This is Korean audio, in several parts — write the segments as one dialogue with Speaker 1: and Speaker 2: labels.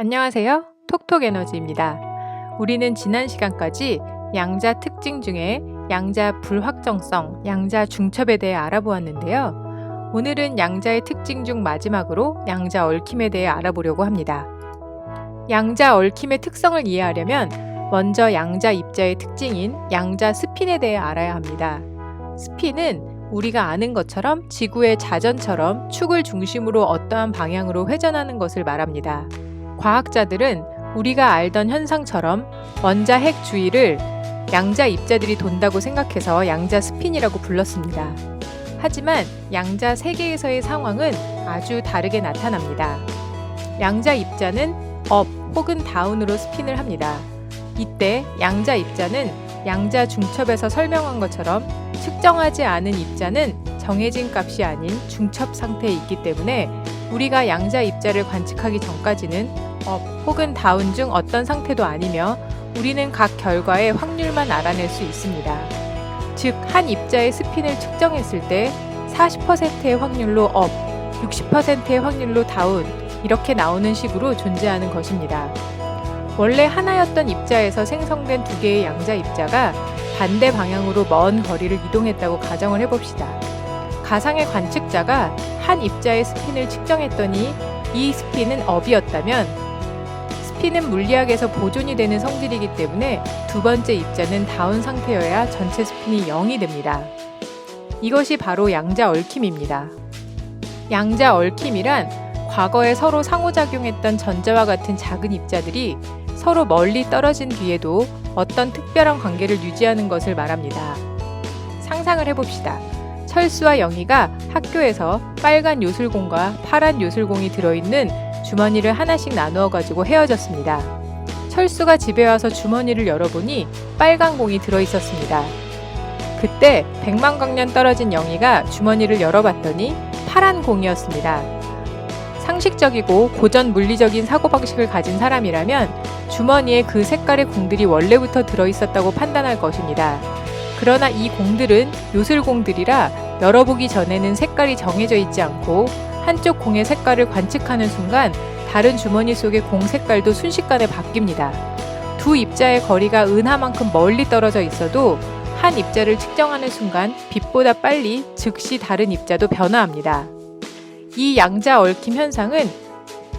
Speaker 1: 안녕하세요. 톡톡에너지입니다. 우리는 지난 시간까지 양자 특징 중에 양자 불확정성, 양자 중첩에 대해 알아보았는데요. 오늘은 양자의 특징 중 마지막으로 양자 얽힘에 대해 알아보려고 합니다. 양자 얽힘의 특성을 이해하려면 먼저 양자 입자의 특징인 양자 스핀에 대해 알아야 합니다. 스핀은 우리가 아는 것처럼 지구의 자전처럼 축을 중심으로 어떠한 방향으로 회전하는 것을 말합니다. 과학자들은 우리가 알던 현상처럼 원자 핵 주위를 양자 입자들이 돈다고 생각해서 양자 스핀이라고 불렀습니다. 하지만 양자 세계에서의 상황은 아주 다르게 나타납니다. 양자 입자는 업 혹은 다운으로 스핀을 합니다. 이때 양자 입자는 양자 중첩에서 설명한 것처럼 측정하지 않은 입자는 정해진 값이 아닌 중첩 상태에 있기 때문에 우리가 양자 입자를 관측하기 전까지는 업 혹은 다운 중 어떤 상태도 아니며 우리는 각 결과의 확률만 알아낼 수 있습니다. 즉, 한 입자의 스핀을 측정했을 때 40%의 확률로 업, 60%의 확률로 다운 이렇게 나오는 식으로 존재하는 것입니다. 원래 하나였던 입자에서 생성된 두 개의 양자 입자가 반대 방향으로 먼 거리를 이동했다고 가정을 해봅시다. 가상의 관측자가 한 입자의 스핀을 측정했더니 이 스핀은 업이었다면 스핀은 물리학에서 보존이 되는 성질이기 때문에 두 번째 입자는 다운 상태여야 전체 스핀이 0이 됩니다. 이것이 바로 양자 얽힘입니다. 양자 얽힘이란 과거에 서로 상호작용했던 전자와 같은 작은 입자들이 서로 멀리 떨어진 뒤에도 어떤 특별한 관계를 유지하는 것을 말합니다. 상상을 해봅시다. 철수와 영희가 학교에서 빨간 요술공과 파란 요술공이 들어있는 주머니를 하나씩 나누어 가지고 헤어졌습니다. 철수가 집에 와서 주머니를 열어보니 빨간 공이 들어있었습니다. 그때 100만광년 떨어진 영희가 주머니를 열어봤더니 파란 공이었습니다. 상식적이고 고전 물리적인 사고방식을 가진 사람이라면 주머니에 그 색깔의 공들이 원래부터 들어있었다고 판단할 것입니다. 그러나 이 공들은 요술공들이라 열어보기 전에는 색깔이 정해져 있지 않고 한쪽 공의 색깔을 관측하는 순간 다른 주머니 속의 공 색깔도 순식간에 바뀝니다. 두 입자의 거리가 은하만큼 멀리 떨어져 있어도 한 입자를 측정하는 순간 빛보다 빨리 즉시 다른 입자도 변화합니다. 이 양자 얽힘 현상은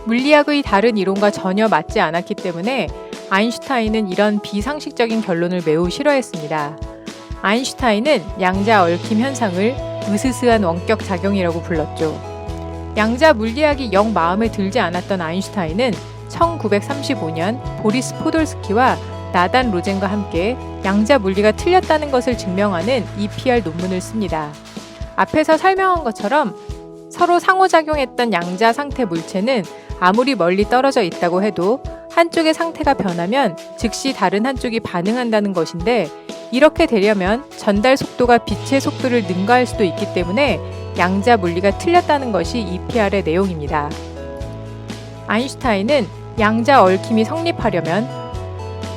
Speaker 1: 물리학의 다른 이론과 전혀 맞지 않았기 때문에 아인슈타인은 이런 비상식적인 결론을 매우 싫어했습니다. 아인슈타인은 양자 얽힘 현상을 으스스한 원격 작용이라고 불렀죠. 양자 물리학이 영 마음에 들지 않았던 아인슈타인은 1935년 보리스 포돌스키와 나단 로젠과 함께 양자 물리가 틀렸다는 것을 증명하는 EPR 논문을 씁니다. 앞에서 설명한 것처럼 서로 상호작용했던 양자 상태 물체는 아무리 멀리 떨어져 있다고 해도 한쪽의 상태가 변하면 즉시 다른 한쪽이 반응한다는 것인데 이렇게 되려면 전달 속도가 빛의 속도를 능가할 수도 있기 때문에 양자 물리가 틀렸다는 것이 EPR의 내용입니다. 아인슈타인은 양자 얽힘이 성립하려면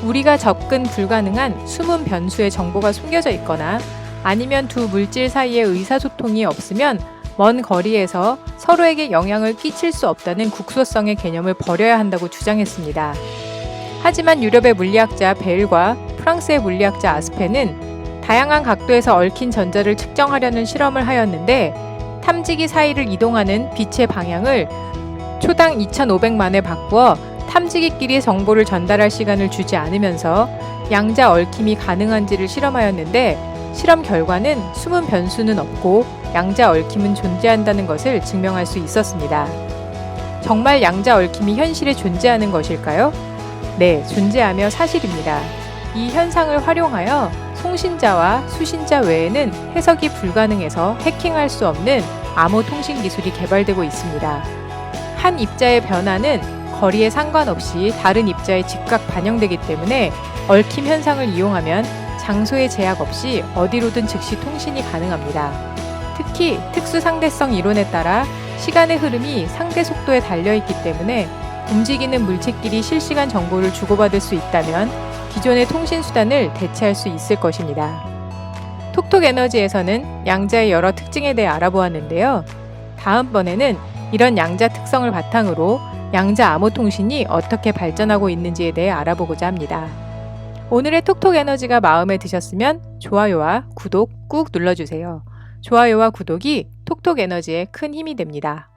Speaker 1: 우리가 접근 불가능한 숨은 변수의 정보가 숨겨져 있거나 아니면 두 물질 사이의 의사소통이 없으면 먼 거리에서 서로에게 영향을 끼칠 수 없다는 국소성의 개념을 버려야 한다고 주장했습니다. 하지만 유럽의 물리학자 베일과 프랑스의 물리학자 아스페는 다양한 각도에서 얽힌 전자를 측정하려는 실험을 하였는데 탐지기 사이를 이동하는 빛의 방향을 초당 2,500만에 바꾸어 탐지기끼리 정보를 전달할 시간을 주지 않으면서 양자 얽힘이 가능한지를 실험하였는데 실험 결과는 숨은 변수는 없고 양자 얽힘은 존재한다는 것을 증명할 수 있었습니다. 정말 양자 얽힘이 현실에 존재하는 것일까요? 네, 존재하며 사실입니다. 이 현상을 활용하여 송신자와 수신자 외에는 해석이 불가능해서 해킹할 수 없는 암호 통신 기술이 개발되고 있습니다. 한 입자의 변화는 거리에 상관없이 다른 입자에 즉각 반영되기 때문에 얽힘 현상을 이용하면 장소의 제약 없이 어디로든 즉시 통신이 가능합니다. 특히 특수 상대성 이론에 따라 시간의 흐름이 상대 속도에 달려있기 때문에 움직이는 물체끼리 실시간 정보를 주고받을 수 있다면 기존의 통신 수단을 대체할 수 있을 것입니다. 톡톡에너지에서는 양자의 여러 특징에 대해 알아보았는데요. 다음번에는 이런 양자 특성을 바탕으로 양자 암호통신이 어떻게 발전하고 있는지에 대해 알아보고자 합니다. 오늘의 톡톡 에너지가 마음에 드셨으면 좋아요와 구독 꾹 눌러주세요. 좋아요와 구독이 톡톡 에너지에 큰 힘이 됩니다.